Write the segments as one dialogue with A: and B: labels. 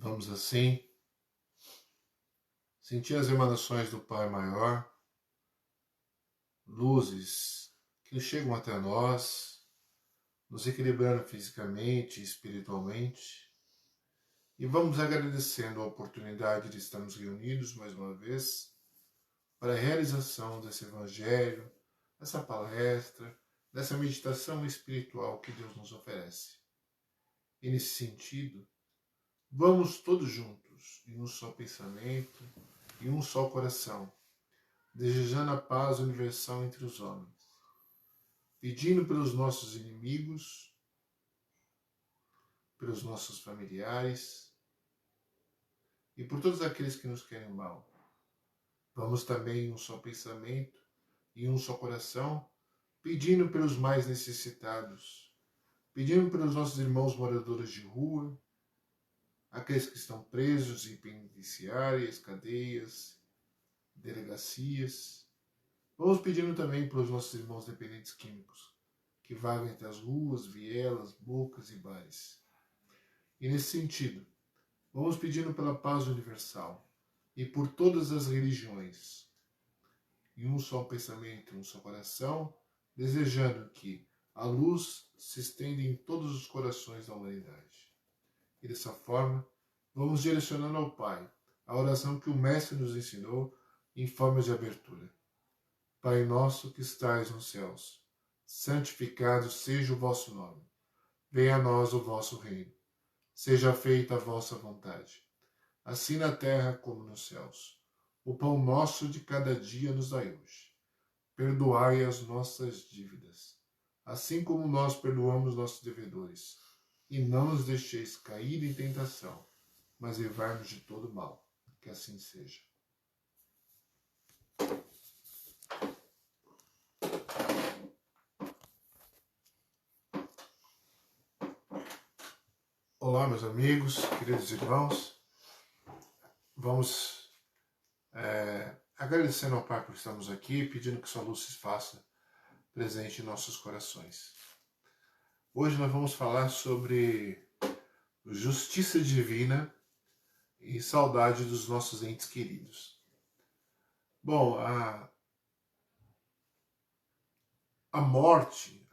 A: Vamos assim sentir as emanações do Pai Maior, luzes que chegam até nós, nos equilibrando fisicamente e espiritualmente. E vamos agradecendo a oportunidade de estarmos reunidos mais uma vez para a realização desse Evangelho, dessa palestra, dessa meditação espiritual que Deus nos oferece. E nesse sentido, vamos todos juntos, em um só pensamento, em um só coração, desejando a paz universal entre os homens, pedindo pelos nossos inimigos, pelos nossos familiares e por todos aqueles que nos querem mal. Vamos também em um só pensamento, em um só coração, pedindo pelos mais necessitados, pedindo pelos nossos irmãos moradores de rua, aqueles que estão presos em penitenciárias, cadeias, delegacias. Vamos pedindo também pelos nossos irmãos dependentes químicos, que vagam entre as ruas, vielas, bocas e bares. E nesse sentido, vamos pedindo pela paz universal e por todas as religiões, em um só pensamento, em um só coração, desejando que a luz se estenda em todos os corações da humanidade. E dessa forma, vamos direcionando ao Pai a oração que o Mestre nos ensinou em forma de abertura. Pai nosso que estais nos céus, santificado seja o vosso nome. Venha a nós o vosso reino. Seja feita a vossa vontade, assim na terra como nos céus. O pão nosso de cada dia nos dai hoje. Perdoai as nossas dívidas, assim como nós perdoamos nossos devedores. E não nos deixeis cair em tentação, mas livrai-nos de todo mal. Que assim seja. Olá, meus amigos, queridos irmãos. Vamos agradecendo ao Pai por estarmos aqui, pedindo que sua luz se faça presente em nossos corações. Hoje nós vamos falar sobre justiça divina e saudade dos nossos entes queridos. Bom, a morte,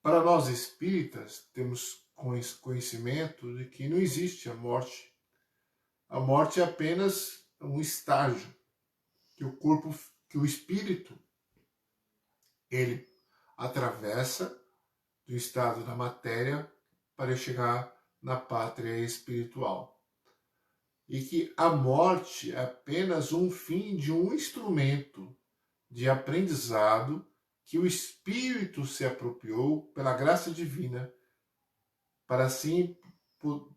A: para nós espíritas, temos conhecimento de que não existe a morte. A morte é apenas um estágio que o espírito, ele atravessa do estado da matéria para chegar na pátria espiritual. E que a morte é apenas um fim de um instrumento de aprendizado que o espírito se apropriou pela graça divina para assim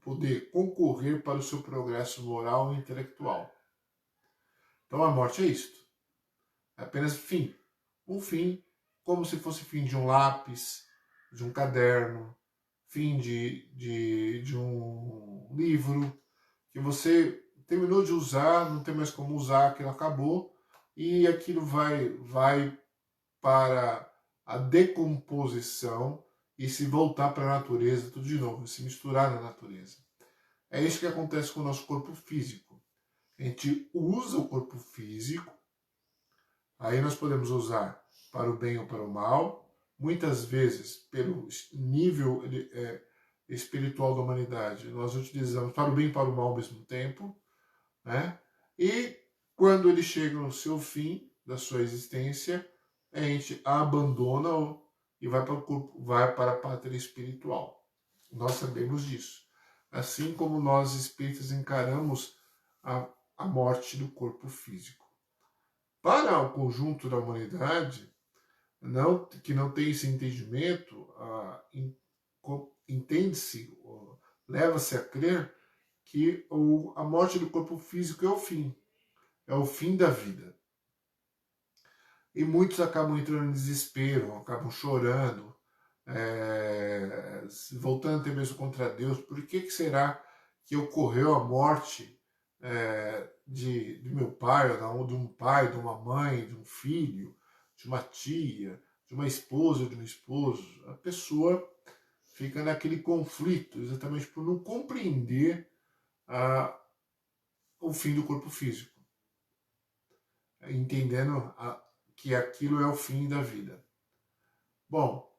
A: poder concorrer para o seu progresso moral e intelectual. Então a morte é isto. É apenas fim. Um fim como se fosse fim de um lápis, de um caderno, fim de um livro, que você terminou de usar, não tem mais como usar, aquilo acabou, e aquilo vai para a decomposição e se voltar para a natureza, tudo de novo, se misturar na natureza. É isso que acontece com o nosso corpo físico. A gente usa o corpo físico, aí nós podemos usar para o bem ou para o mal, muitas vezes pelo nível espiritual da humanidade, nós utilizamos para o bem e para o mal ao mesmo tempo, né? E quando ele chega no seu fim da sua existência, a gente abandona e vai para o corpo, vai para a pátria espiritual. Nós sabemos disso. Assim como nós espíritas encaramos a morte do corpo físico. Para o conjunto da humanidade, que não tem esse entendimento, entende-se, leva-se a crer que a morte do corpo físico é o fim da vida. E muitos acabam entrando em desespero, acabam chorando, voltando até mesmo contra Deus. Por que será que ocorreu a morte de meu pai, ou de um pai, de uma mãe, de um filho, de uma tia, de uma esposa, de um esposo? A pessoa fica naquele conflito, exatamente por não compreender o fim do corpo físico, entendendo que aquilo é o fim da vida. Bom,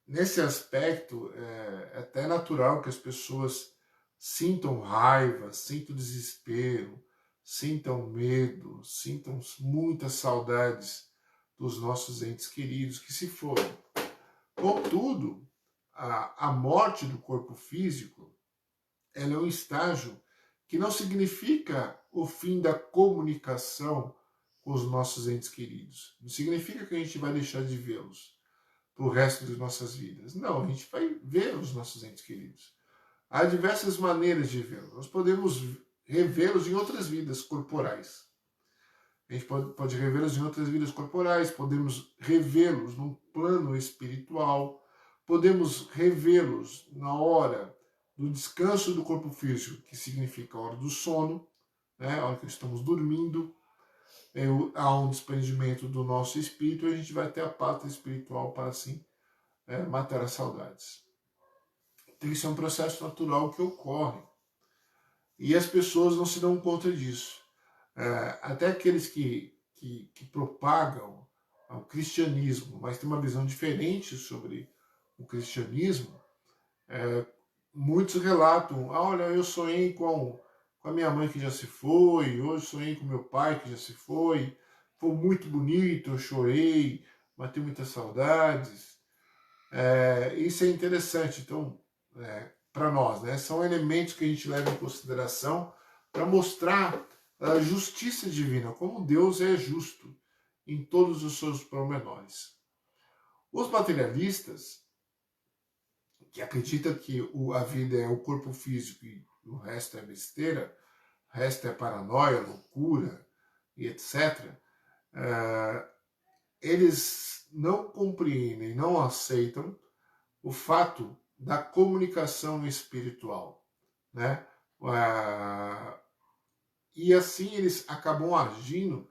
A: nesse aspecto, é até natural que as pessoas sintam raiva, sintam desespero, sintam medo, sintam muitas saudades dos nossos entes queridos que se foram. Contudo, a morte do corpo físico, ela é um estágio que não significa o fim da comunicação com os nossos entes queridos. Não significa que a gente vai deixar de vê-los para o resto de nossas vidas. Não, a gente vai ver os nossos entes queridos. Há diversas maneiras de vê-los. Nós podemos revê-los em outras vidas corporais. A gente pode revê-los em outras vidas corporais, podemos revê-los num plano espiritual, podemos revê-los na hora do descanso do corpo físico, que significa a hora do sono, né, a hora que estamos dormindo, há um desprendimento do nosso espírito e a gente vai ter a pátria espiritual para assim matar as saudades. Então isso é um processo natural que ocorre. E as pessoas não se dão conta disso. Até aqueles que propagam o cristianismo, mas têm uma visão diferente sobre o cristianismo, muitos relatam, olha, eu sonhei com a minha mãe que já se foi, hoje sonhei com meu pai que já se foi muito bonito, eu chorei, matei muitas saudades. Isso é interessante, então, para nós, né? São elementos que a gente leva em consideração para mostrar a justiça divina, como Deus é justo em todos os seus pormenores. Os materialistas, que acreditam que a vida é o corpo físico e o resto é besteira, o resto é paranoia, loucura e etc., eles não compreendem, não aceitam o fato da comunicação espiritual, né? E assim eles acabam agindo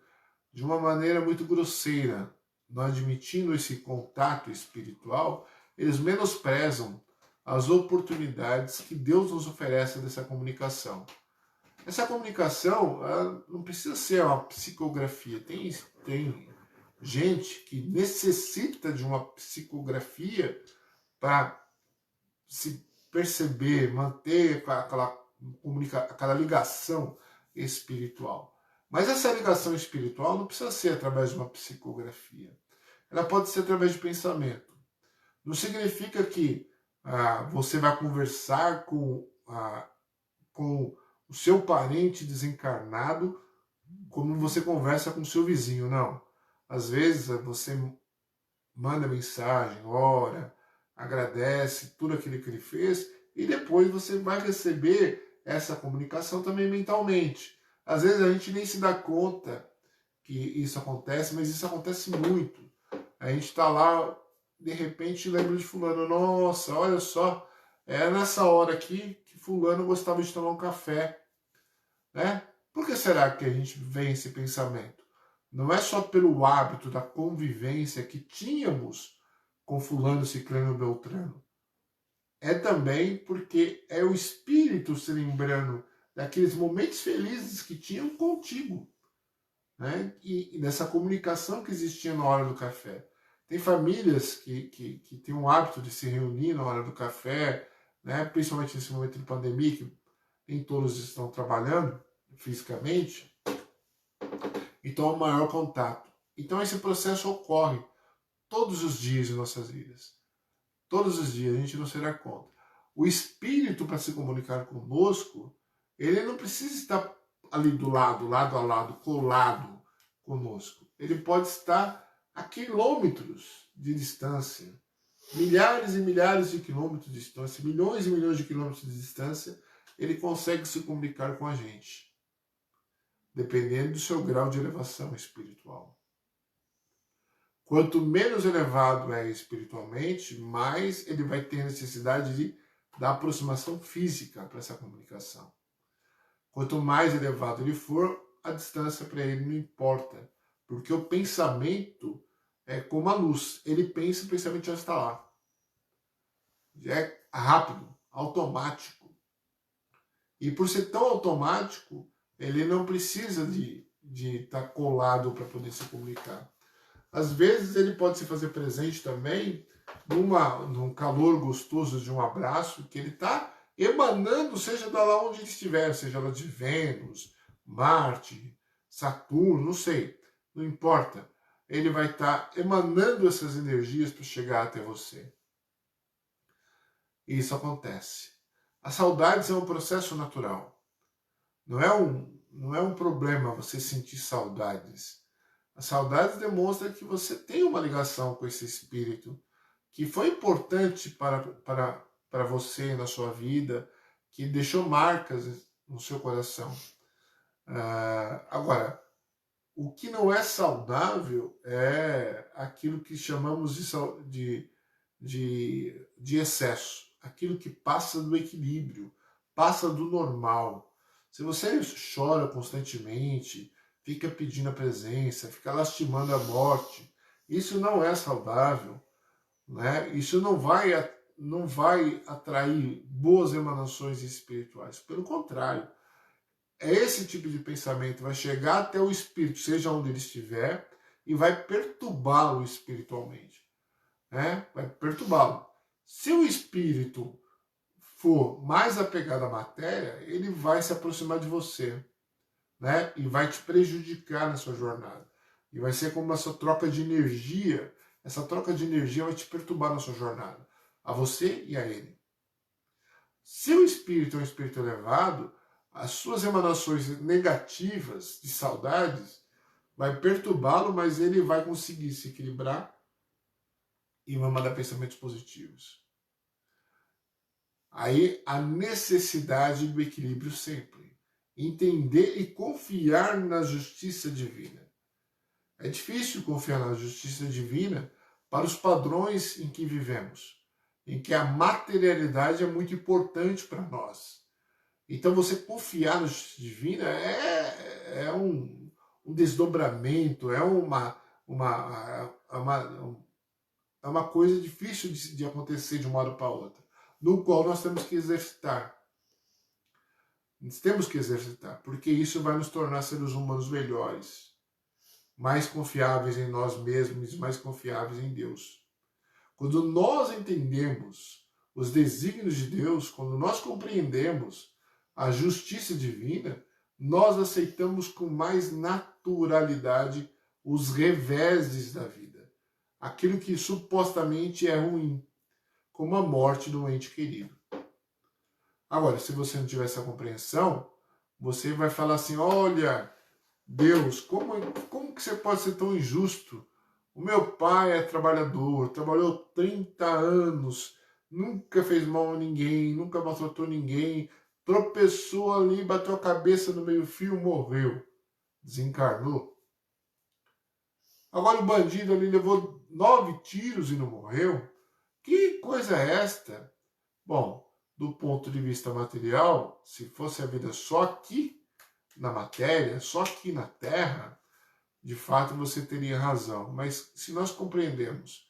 A: de uma maneira muito grosseira, não admitindo esse contato espiritual, eles menosprezam as oportunidades que Deus nos oferece dessa comunicação. Essa comunicação não precisa ser uma psicografia. Tem gente que necessita de uma psicografia para se perceber, manter aquela ligação espiritual. Mas essa ligação espiritual não precisa ser através de uma psicografia. Ela pode ser através de pensamento. Não significa que você vai conversar com o seu parente desencarnado como você conversa com o seu vizinho, não. Às vezes você manda mensagem, ora, agradece tudo aquilo que ele fez e depois você vai receber essa comunicação também mentalmente. Às vezes a gente nem se dá conta que isso acontece, mas isso acontece muito. A gente está lá, de repente lembra de fulano, nossa, olha só, é nessa hora aqui que fulano gostava de tomar um café, né? Por que será que a gente vem esse pensamento? Não é só pelo hábito da convivência que tínhamos com fulano, ciclano, beltrano. É também porque é o espírito se lembrando daqueles momentos felizes que tinham contigo, né? E dessa comunicação que existia na hora do café. Tem famílias que têm o hábito de se reunir na hora do café, né? Principalmente nesse momento de pandemia, que nem todos estão trabalhando fisicamente, então há um maior contato. Então esse processo ocorre todos os dias em nossas vidas. Todos os dias, a gente não se dá conta. O espírito, para se comunicar conosco, ele não precisa estar ali do lado, lado a lado, colado conosco. Ele pode estar a quilômetros de distância, milhares e milhares de quilômetros de distância, milhões e milhões de quilômetros de distância, ele consegue se comunicar com a gente, dependendo do seu grau de elevação espiritual. Quanto menos elevado é espiritualmente, mais ele vai ter necessidade da aproximação física para essa comunicação. Quanto mais elevado ele for, a distância para ele não importa, porque o pensamento é como a luz. Ele pensa, o pensamento já está lá. é rápido, automático. E por ser tão automático, ele não precisa de estar colado para poder se comunicar. Às vezes ele pode se fazer presente também num calor gostoso de um abraço que ele está emanando, seja da lá onde ele estiver, seja lá de Vênus, Marte, Saturno, não sei, não importa. Ele vai estar emanando essas energias para chegar até você. E isso acontece. As saudades é um processo natural. Não é um problema você sentir saudades. As saudades demonstram que você tem uma ligação com esse espírito que foi importante para você na sua vida, que deixou marcas no seu coração. Agora, o que não é saudável é aquilo que chamamos de excesso, aquilo que passa do equilíbrio, passa do normal. Se você chora constantemente, fica pedindo a presença, fica lastimando a morte, isso não é saudável, né? Isso não vai atrair boas emanações espirituais. Pelo contrário, esse tipo de pensamento vai chegar até o espírito, seja onde ele estiver, e vai perturbá-lo espiritualmente, né? Vai perturbá-lo. Se o espírito for mais apegado à matéria, ele vai se aproximar de você, né? E vai te prejudicar na sua jornada. E vai ser como essa troca de energia. Essa troca de energia vai te perturbar na sua jornada, a você e a ele. Se o espírito é um espírito elevado, as suas emanações negativas de saudades vai perturbá-lo, mas ele vai conseguir se equilibrar e vai mandar pensamentos positivos. Aí a necessidade do equilíbrio sempre. Entender e confiar na justiça divina. É difícil confiar na justiça divina para os padrões em que vivemos, em que a materialidade é muito importante para nós. Então você confiar na justiça divina é um desdobramento, é uma coisa difícil de acontecer de uma hora para outra, no qual nós temos que exercitar. Temos que exercitar, porque isso vai nos tornar seres humanos melhores, mais confiáveis em nós mesmos, mais confiáveis em Deus. Quando nós entendemos os desígnios de Deus, quando nós compreendemos a justiça divina, nós aceitamos com mais naturalidade os reveses da vida. Aquilo que supostamente é ruim, como a morte de um ente querido. Agora, se você não tiver essa compreensão, você vai falar assim, olha, Deus, como que você pode ser tão injusto? O meu pai é trabalhador, trabalhou 30 anos, nunca fez mal a ninguém, nunca maltratou ninguém, tropeçou ali, bateu a cabeça no meio-fio, morreu, desencarnou. Agora o bandido ali levou 9 tiros e não morreu. Que coisa é esta? Bom, do ponto de vista material, se fosse a vida só aqui na matéria, só aqui na Terra, de fato você teria razão. Mas se nós compreendemos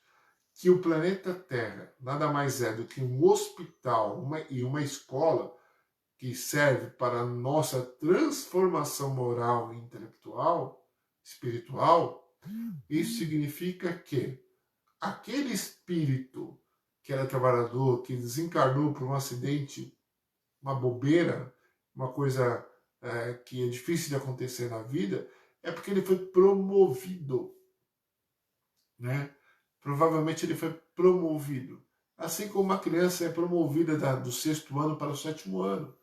A: que o planeta Terra nada mais é do que um hospital e uma escola que serve para a nossa transformação moral e intelectual, espiritual, isso significa que aquele espírito que era trabalhador, que desencarnou por um acidente, uma bobeira, uma coisa que é difícil de acontecer na vida, é porque ele foi promovido, né? Provavelmente ele foi promovido. Assim como uma criança é promovida do 6º ano para o 7º ano.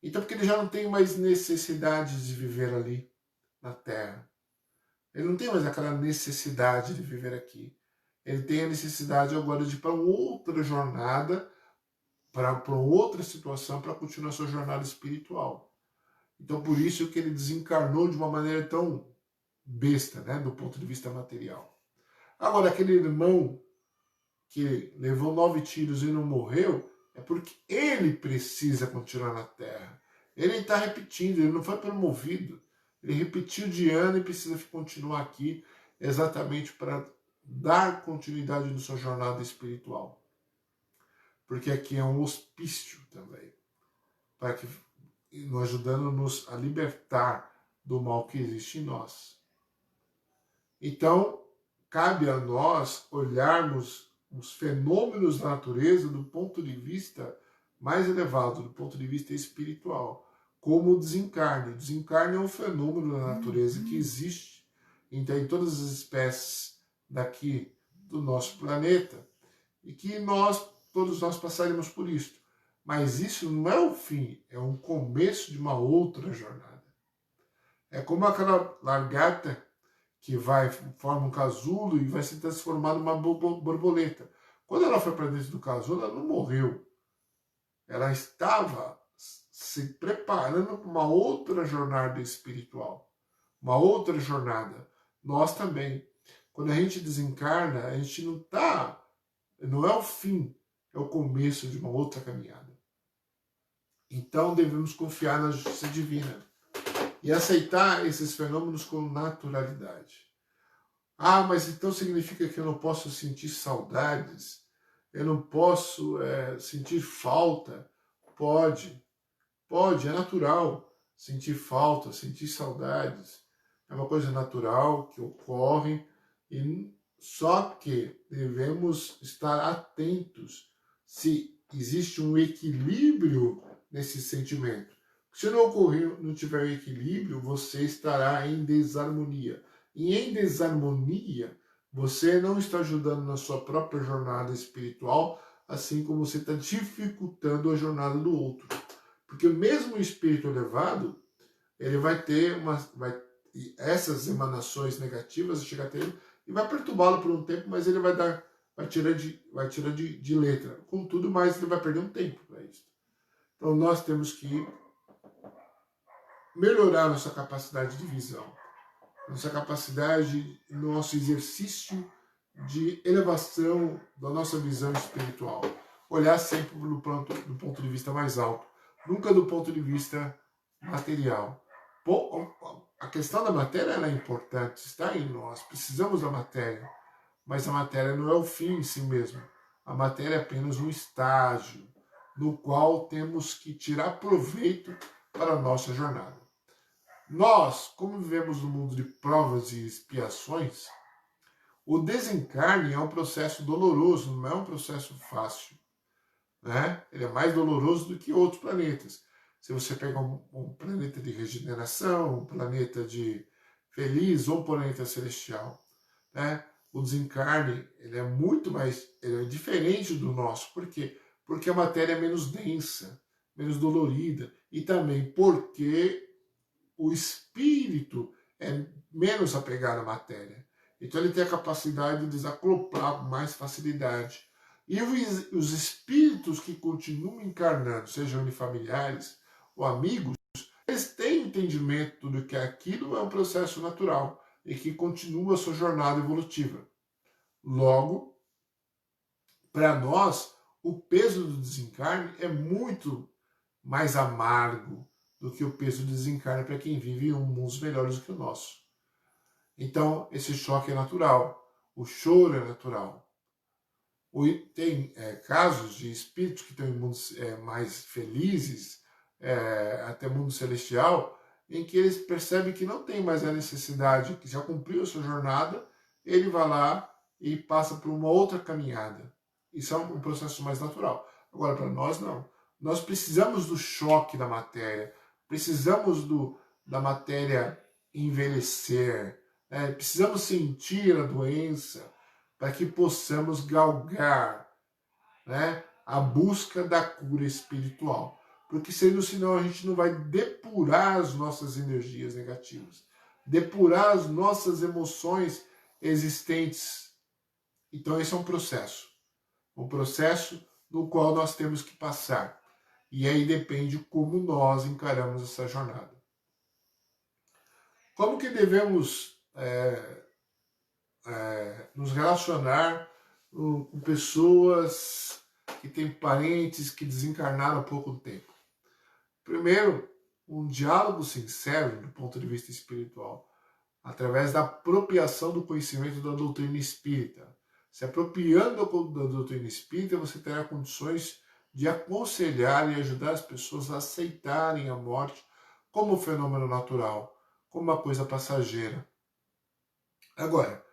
A: Então, porque ele já não tem mais necessidade de viver ali na Terra. Ele não tem mais aquela necessidade de viver aqui. Ele tem a necessidade agora de ir para outra jornada, para outra situação, para continuar sua jornada espiritual. Então, por isso que ele desencarnou de uma maneira tão besta, né, do ponto de vista material. Agora, aquele irmão que levou 9 tiros e não morreu, é porque ele precisa continuar na Terra. Ele está repetindo, ele não foi promovido. Ele repetiu de ano e precisa continuar aqui exatamente para dar continuidade na sua jornada espiritual. porque aqui é um hospício também, para que ajudando-nos a libertar do mal que existe em nós. Então, cabe a nós olharmos os fenômenos da natureza do ponto de vista mais elevado, do ponto de vista espiritual, como o desencarne. O desencarne é um fenômeno da natureza que existe em todas as espécies daqui do nosso planeta e que todos nós passaremos por isso. Mas isso não é o fim, é um começo de uma outra jornada. É como aquela lagarta que forma um casulo e vai se transformar numa borboleta. Quando ela foi para dentro do casulo, ela não morreu. Ela estava se preparando para uma outra jornada espiritual, uma outra jornada. Nós também. Quando a gente desencarna, a gente não é o fim, é o começo de uma outra caminhada. Então devemos confiar na justiça divina e aceitar esses fenômenos com naturalidade. Ah, mas então significa que eu não posso sentir saudades? Eu não posso sentir falta? Pode, é natural sentir falta, sentir saudades. É uma coisa natural que ocorre, só que devemos estar atentos se existe um equilíbrio nesse sentimento. Se não tiver equilíbrio, você estará em desarmonia. E em desarmonia, você não está ajudando na sua própria jornada espiritual, assim como você está dificultando a jornada do outro. Porque mesmo o espírito elevado, ele vai ter essas emanações negativas, chegar até ele, e vai perturbá-lo por um tempo, mas ele vai tirar de letra. Contudo, mais ele vai perder um tempo para isso. Então nós temos que melhorar nossa capacidade de visão, nossa capacidade, nosso exercício de elevação da nossa visão espiritual. Olhar sempre do ponto de vista mais alto, nunca do ponto de vista material. A questão da matéria é importante, está em nós, precisamos da matéria, mas a matéria não é o fim em si mesmo. A matéria é apenas um estágio no qual temos que tirar proveito para a nossa jornada. Nós, como vivemos no mundo de provas e expiações, o desencarne é um processo doloroso, não é um processo fácil. Né? Ele é mais doloroso do que outros planetas. Se você pegar um planeta de regeneração, um planeta de feliz ou um planeta celestial, né? O desencarne ele é diferente do nosso. Por quê? Porque a matéria é menos densa, menos dolorida, e também porque o espírito é menos apegado à matéria. Então ele tem a capacidade de desacoplar com mais facilidade. E os espíritos que continuam encarnando, sejam eles familiares ou amigos, eles têm entendimento de que aquilo é um processo natural e que continua a sua jornada evolutiva. Logo, para nós, o peso do desencarne é muito mais amargo do que o peso do desencarne para quem vive em mundos melhores do que o nosso. Então, esse choque é natural, o choro é natural. Tem casos de espíritos que estão em mundos mais felizes, até mundo celestial, em que eles percebem que não tem mais a necessidade, que já cumpriu a sua jornada, ele vai lá e passa por uma outra caminhada. Isso é um processo mais natural. Agora, para nós, não. Nós precisamos do choque da matéria, precisamos da matéria envelhecer, precisamos sentir a doença para que possamos galgar, né, a busca da cura espiritual. Porque senão a gente não vai depurar as nossas energias negativas, depurar as nossas emoções existentes. Então esse é um processo no qual nós temos que passar. E aí depende como nós encaramos essa jornada. Como que devemos nos relacionar com pessoas que têm parentes que desencarnaram há pouco tempo? Primeiro, um diálogo sincero do ponto de vista espiritual, através da apropriação do conhecimento da doutrina espírita. Se apropriando da doutrina espírita, você terá condições de aconselhar e ajudar as pessoas a aceitarem a morte como um fenômeno natural, como uma coisa passageira. Agora,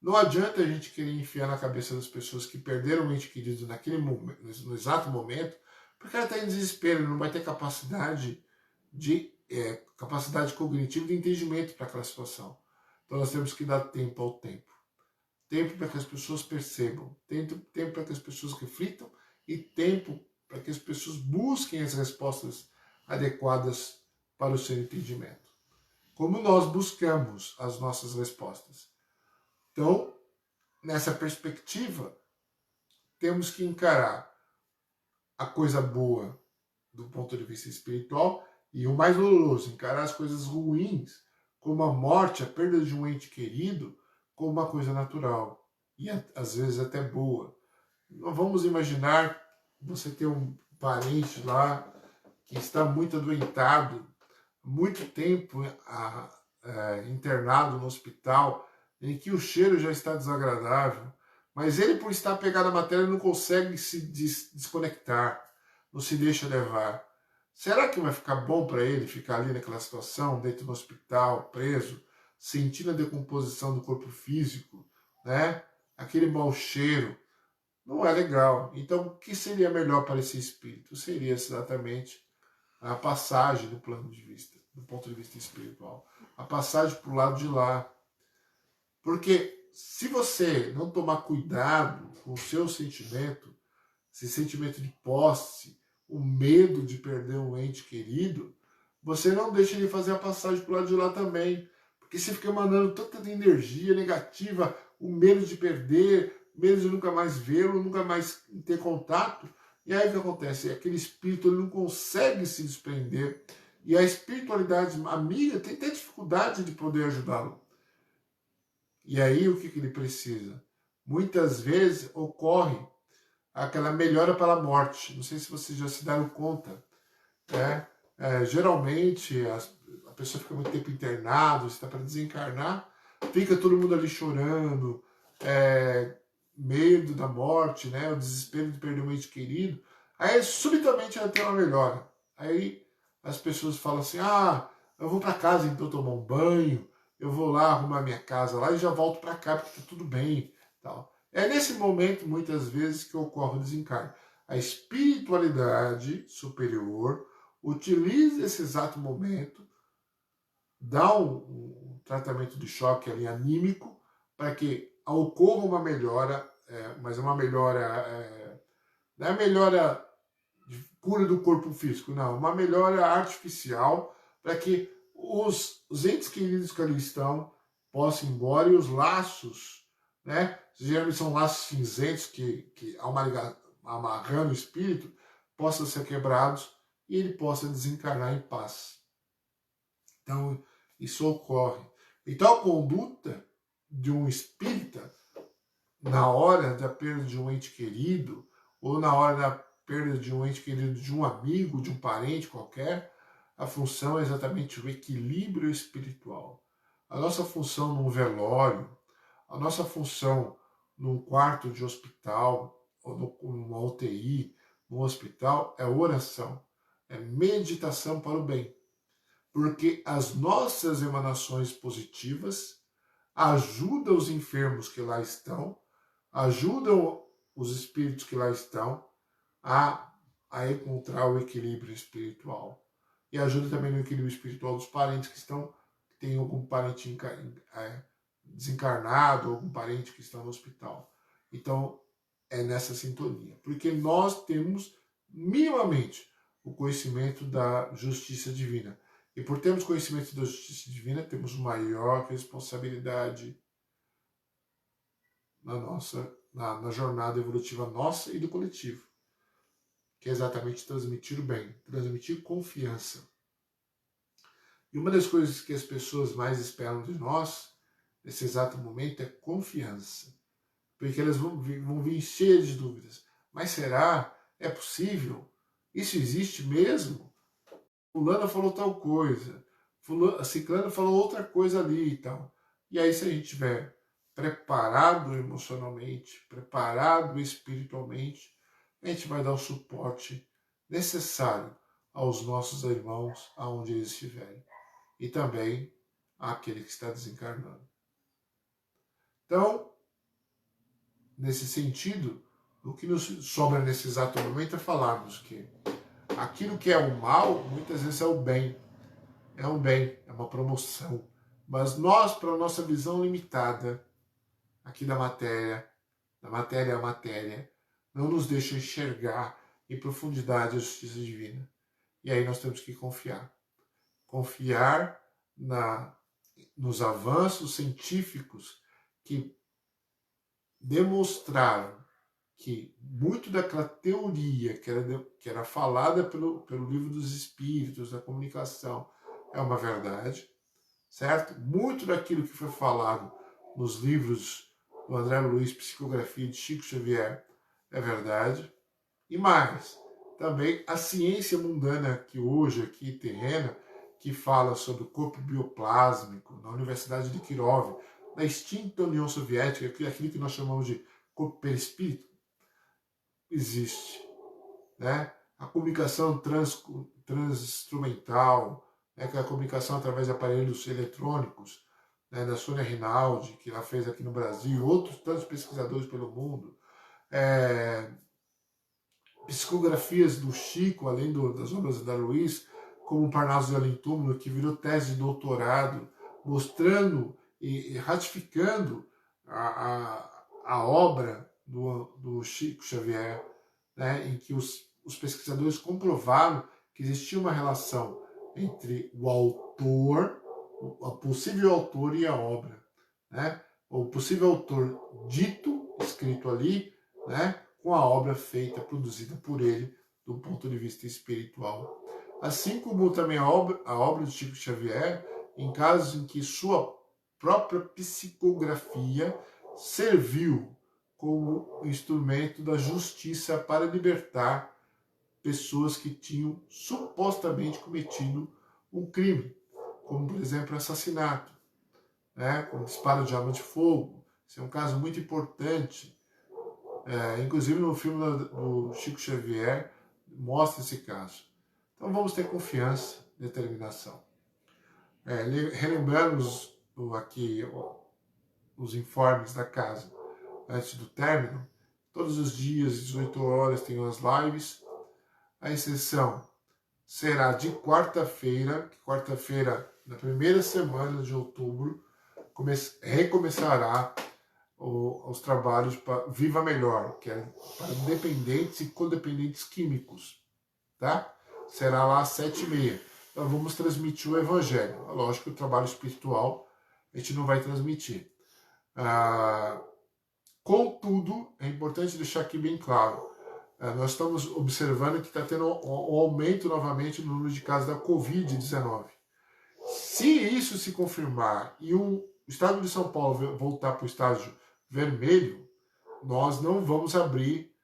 A: não adianta a gente querer enfiar na cabeça das pessoas que perderam o ente querido naquele momento, no exato momento, porque ela está em desespero, não vai ter capacidade cognitiva de entendimento para aquela situação. Então nós temos que dar tempo ao tempo. Tempo para que as pessoas percebam, tempo para que as pessoas reflitam e tempo para que as pessoas busquem as respostas adequadas para o seu entendimento. Como nós buscamos as nossas respostas. Então, nessa perspectiva, temos que encarar a coisa boa do ponto de vista espiritual e o mais doloroso, encarar as coisas ruins, como a morte, a perda de um ente querido, como uma coisa natural e às vezes até boa. Não vamos imaginar você ter um parente lá que está muito adoentado, muito tempo internado no hospital, em que o cheiro já está desagradável, mas ele, por estar pegado à matéria, não consegue se desconectar, não se deixa levar. Será que vai ficar bom para ele ficar ali naquela situação, dentro do hospital, preso, sentindo a decomposição do corpo físico, né? Aquele mau cheiro? Não é legal. Então, o que seria melhor para esse espírito? Seria exatamente a passagem do plano de vista, do ponto de vista espiritual. A passagem para o lado de lá. Porque se você não tomar cuidado com o seu sentimento, esse sentimento de posse, o medo de perder um ente querido, você não deixa ele fazer a passagem para o lado de lá também. Porque você fica emanando tanta energia negativa, o medo de perder, medo de nunca mais vê-lo, nunca mais ter contato. E aí o que acontece? Aquele espírito ele não consegue se desprender. E a espiritualidade amiga tem até dificuldade de poder ajudá-lo. E aí o que ele precisa? Muitas vezes ocorre aquela melhora pela morte. Não sei se vocês já se deram conta. Né? Geralmente a pessoa fica muito tempo internado, está para desencarnar, fica todo mundo ali chorando, medo da morte, né? O desespero de perder um ente querido. Aí subitamente ela tem uma melhora. Aí as pessoas falam assim, eu vou para casa então tomar um banho, eu vou lá arrumar minha casa lá e já volto para cá porque tá tudo bem. Tal. É nesse momento, muitas vezes, que ocorre o desencarne. A espiritualidade superior utiliza esse exato momento, dá um tratamento de choque ali anímico para que ocorra uma melhora, mas uma melhora, não é melhora de cura do corpo físico, não, uma melhora artificial para que os entes queridos que ali estão possam ir embora e os laços, né, geralmente são laços cinzentos que amarrando o espírito, possam ser quebrados e ele possa desencarnar em paz. Então, isso ocorre. Então, a conduta de um espírita, na hora da perda de um ente querido, ou na hora da perda de um ente querido de um amigo, de um parente qualquer, a função é exatamente o equilíbrio espiritual. A nossa função num velório, a nossa função num quarto de hospital, ou numa UTI, num hospital, é oração, é meditação para o bem. Porque as nossas emanações positivas ajudam os enfermos que lá estão, ajudam os espíritos que lá estão a encontrar o equilíbrio espiritual. E ajuda também no equilíbrio espiritual dos parentes que tem algum parente desencarnado, algum parente que está no hospital. Então, é nessa sintonia. Porque nós temos minimamente o conhecimento da justiça divina. E por termos conhecimento da justiça divina, temos maior responsabilidade na jornada evolutiva nossa e do coletivo, que é exatamente transmitir o bem, transmitir confiança. E uma das coisas que as pessoas mais esperam de nós, nesse exato momento, é confiança. Porque elas vão vir cheias de dúvidas. Mas será? É possível? Isso existe mesmo? Fulano falou tal coisa, Ciclano falou outra coisa ali e tal. E aí, se a gente estiver preparado emocionalmente, preparado espiritualmente, a gente vai dar o suporte necessário aos nossos irmãos aonde eles estiverem e também àquele que está desencarnando. Então, nesse sentido, o que nos sobra nesse exato momento é falarmos que aquilo que é o mal, muitas vezes é o bem. É um bem, é uma promoção. Mas nós, para a nossa visão limitada aqui da matéria a matéria, não nos deixa enxergar em profundidade a justiça divina. E aí nós temos que confiar. Confiar nos avanços científicos que demonstraram que muito daquela teoria que era falada pelo livro dos Espíritos, da comunicação, é uma verdade, certo? Muito daquilo que foi falado nos livros do André Luiz, Psicografia de Chico Xavier, é verdade. E mais, também a ciência mundana que hoje aqui terrena, que fala sobre o corpo bioplásmico, na Universidade de Kirov, na extinta União Soviética, aquilo que nós chamamos de corpo perispírito, existe. Né? A comunicação transinstrumental, né? Que é a comunicação através de aparelhos eletrônicos, né? Da Sônia Rinaldi, que ela fez aqui no Brasil, e outros tantos pesquisadores pelo mundo. Psicografias do Chico, além das obras da Luiz, como o Parnaso de Além Túmulo, que virou tese de doutorado, mostrando e ratificando a obra do Chico Xavier, né, em que os pesquisadores comprovaram que existia uma relação entre o autor, o possível autor e a obra. Né? O possível autor dito, escrito ali, né, com a obra feita, produzida por ele, do ponto de vista espiritual. Assim como também a obra de Chico Xavier, em casos em que sua própria psicografia serviu como instrumento da justiça para libertar pessoas que tinham supostamente cometido um crime, como, por exemplo, assassinato, né, com disparo de arma de fogo. Esse é um caso muito importante. Inclusive no filme do Chico Xavier mostra esse caso. Então vamos ter confiança, determinação. Relembramos aqui os informes da casa antes do término. Todos os dias, 18 horas, tem as lives. A exceção será de quarta-feira, na primeira semana de outubro, recomeçará os trabalhos para Viva Melhor, que é para dependentes e codependentes químicos, tá? Será lá às 7h30. Nós vamos transmitir o Evangelho. Lógico que o trabalho espiritual a gente não vai transmitir. Contudo, é importante deixar aqui bem claro, nós estamos observando que está tendo um aumento novamente no número de casos da Covid-19. Se isso se confirmar e o estado de São Paulo voltar para o estágio vermelho, nós não vamos abrir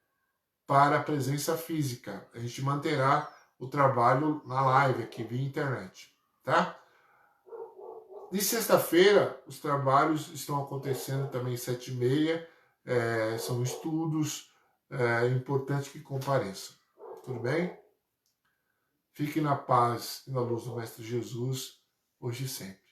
A: para a presença física. A gente manterá o trabalho na live aqui via internet, tá? De sexta-feira, os trabalhos estão acontecendo também às 7h30, são estudos, é importante que compareçam. Tudo bem? Fiquem na paz e na luz do Mestre Jesus, hoje e sempre.